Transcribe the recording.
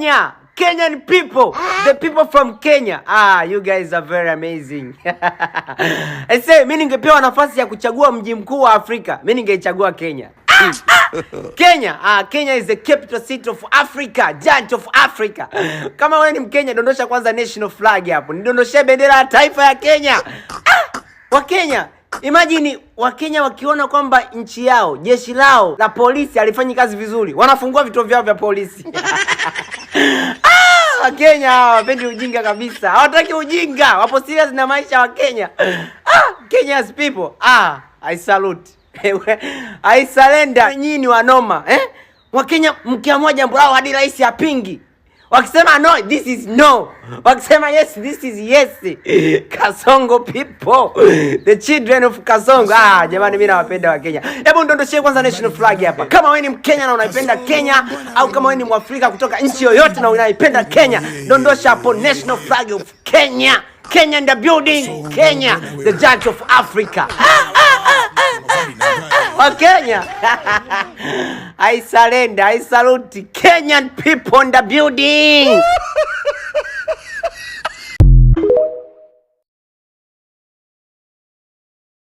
Kenya, Kenyan people, the people from Kenya. You guys are very amazing. I say, mimi ningepewa nafasi ya kuchagua mji mkuu wa Afrika, mimi ningechagua Kenya. Kenya, Kenya is the capital city of Africa, giant of Africa. Kama wewe ni Mkenya, dondosha kwanza national flag hapo. Nidondoshe bendera ya taifa ya Kenya. Wa Kenya, imagine Wakenya wakiona kwamba nchi yao, jeshi lao la polisi halifanyi kazi vizuri, wanafungua vituo vyao vya polisi. Wakenya hawapendi ujinga kabisa. Hawataki ujinga. Wapo serious na maisha wa Kenya. Kenya's people. I salute. I surrender. Nyinyi ni wanoma, Wakenya mkiamua jambo lao hadi rais apingi. Wakisema no, this is no. Wakisema yes, this is yes. Kasongo people. The children of Kasongo. Jamani mimi nawapenda wa Kenya. Hebu ndondoshie kwanza national flag hapa. Kama wewe ni Mkenya na unaipenda Kenya, au kama wewe ni Mwafrika kutoka nchi yoyote na unaipenda Kenya, dondosha hapo national flag of Kenya. Kenya in the building. Kenya, the giant of Africa. Kenya. I surrender. I salute Kenyan people in the building.